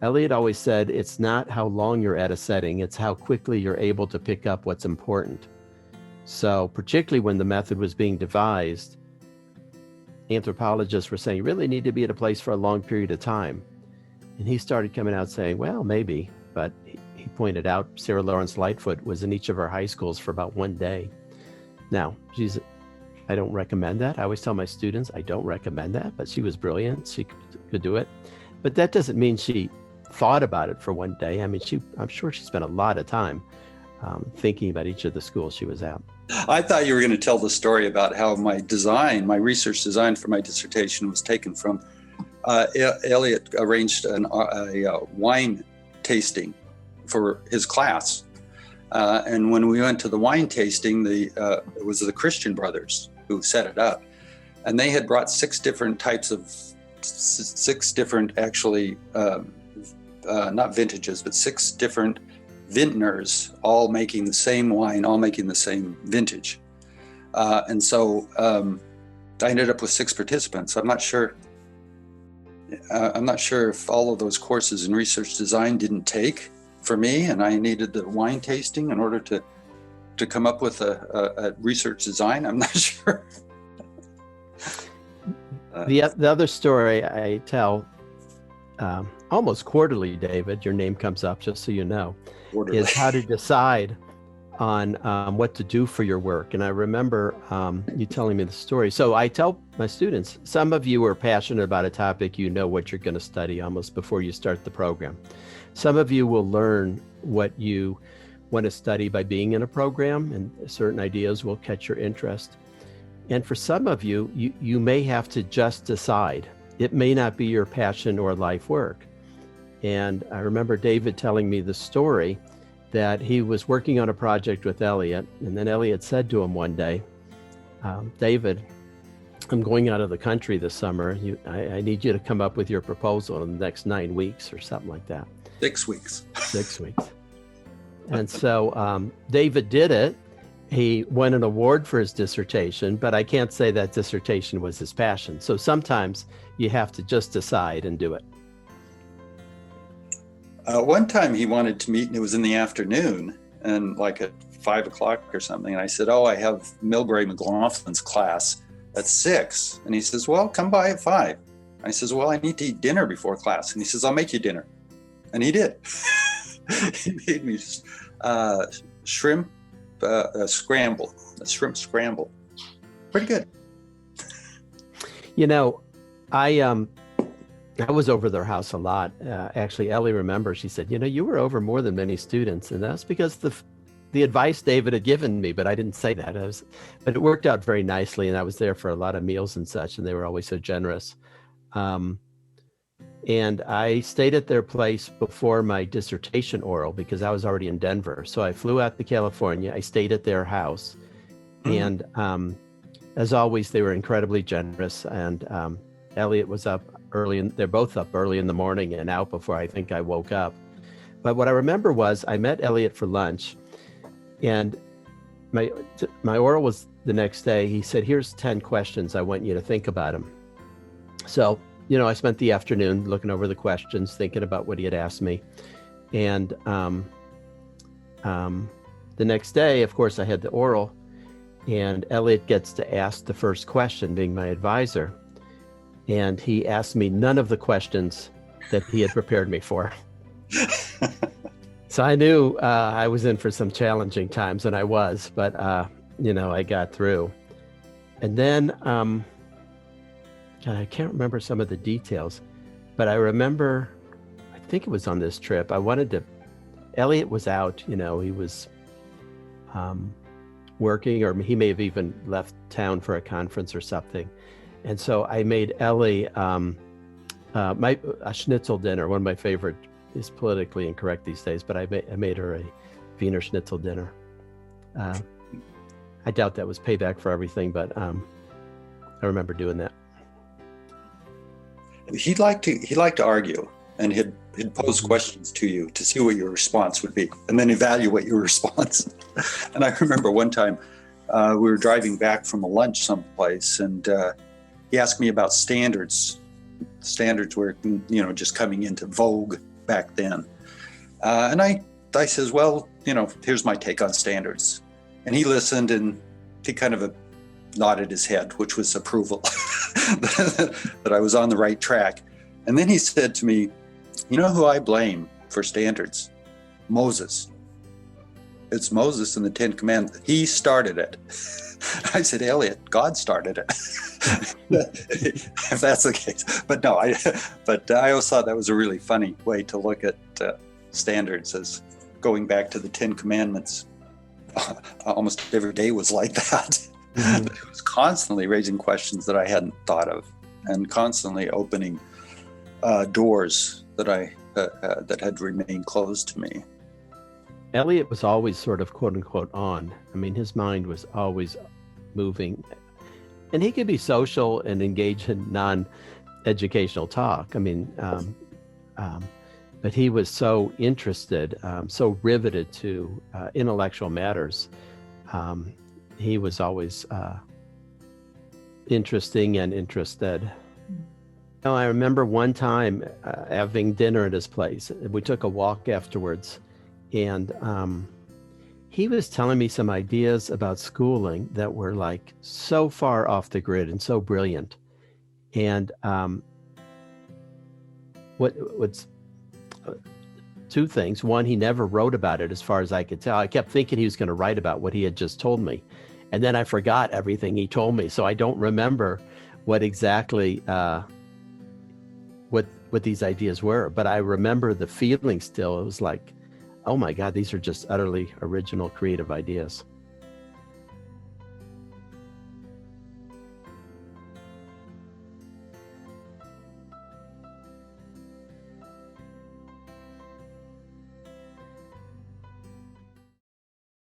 Elliot always said, it's not how long you're at a setting, it's how quickly you're able to pick up what's important. So particularly when the method was being devised, anthropologists were saying, you really need to be at a place for a long period of time. And he started coming out saying, well, maybe, but he pointed out Sarah Lawrence Lightfoot was in each of our high schools for about one day. Now, I don't recommend that. I always tell my students, I don't recommend that, but she was brilliant. She could do it. But that doesn't mean she thought about it for one day. I mean, I'm sure she spent a lot of time thinking about each of the schools she was at. I thought you were going to tell the story about how my research design for my dissertation was taken from, Elliot arranged a wine tasting for his class. And when we went to the wine tasting, it was the Christian brothers who set it up. And they had brought six different actually, not vintages, but six different vintners, all making the same wine, all making the same vintage. And so I ended up with 6 participants. I'm not sure if all of those courses in research design didn't take for me, and I needed the wine tasting in order to come up with a research design. I'm not sure. The other story I tell almost quarterly, David, your name comes up, just so you know, is how to decide on what to do for your work. And I remember you telling me the story. So I tell my students, some of you are passionate about a topic, you know what you're going to study almost before you start the program. Some of you will learn what you want to study by being in a program, and certain ideas will catch your interest. And for some of you, you may have to just decide. It may not be your passion or life work. And I remember David telling me the story that he was working on a project with Elliot, and then Elliot said to him one day, David, I'm going out of the country this summer. I need you to come up with your proposal in the next 9 weeks or something like that. 6 weeks. 6 weeks. And so David did it. He won an award for his dissertation, but I can't say that dissertation was his passion. So sometimes you have to just decide and do it. One time he wanted to meet, and it was in the afternoon, and like at 5 o'clock or something. And I said, I have Milbury McLaughlin's class at 6. And he says, well, come by at 5. I says, well, I need to eat dinner before class. And he says, I'll make you dinner. And he did. He made me shrimp scramble, a shrimp scramble. Pretty good. You know, I was over their house a lot. Actually, Ellie remembers, she said, you were over more than many students. And that's because the advice David had given me, but I didn't say that. But it worked out very nicely. And I was there for a lot of meals and such, and they were always so generous. And I stayed at their place before my dissertation oral because I was already in Denver. So I flew out to California. I stayed at their house. And as always, they were incredibly generous. And Elliot was up early, and they're both up early in the morning and out before I think I woke up. But what I remember was I met Elliot for lunch, and my oral was the next day. He said, here's 10 questions. I want you to think about them. So I spent the afternoon looking over the questions, thinking about what he had asked me. And the next day, of course, I had the oral, and Elliot gets to ask the first question, being my advisor. And he asked me none of the questions that he had prepared me for. So I knew I was in for some challenging times, and I was, but, I got through. And then, I can't remember some of the details, but I remember, I think it was on this trip, Elliot was out, he was working, or he may have even left town for a conference or something. And so I made Ellie a schnitzel dinner. One of my favorite, is politically incorrect these days, but I made her a Wiener Schnitzel dinner. I doubt that was payback for everything, but I remember doing that. He'd like to argue, and he'd pose questions to you to see what your response would be, and then evaluate your response. And I remember one time we were driving back from a lunch someplace, and he asked me about standards. Standards were, just coming into vogue back then. And I says, well, here's my take on standards. And he listened, and he kind of nodded his head, which was approval that I was on the right track. And then he said to me, you know who I blame for standards? Moses. It's Moses and the Ten Commandments. He started it. I said, Elliot, God started it. If that's the case. But no, I always thought that was a really funny way to look at standards, as going back to the Ten Commandments. Almost every day was like that. Mm-hmm. It was constantly raising questions that I hadn't thought of, and constantly opening doors that had remained closed to me. Elliot was always sort of quote unquote on. I mean, his mind was always moving, and he could be social and engage in non-educational talk. I mean, but he was so interested, so riveted to intellectual matters. He was always interesting and interested. I remember one time having dinner at his place. We took a walk afterwards, and he was telling me some ideas about schooling that were like so far off the grid and so brilliant. And what's two things. One, he never wrote about it as far as I could tell. I kept thinking he was going to write about what he had just told me. And then I forgot everything he told me. So I don't remember what exactly what these ideas were, but I remember the feeling still. It was like, oh my God, these are just utterly original, creative ideas.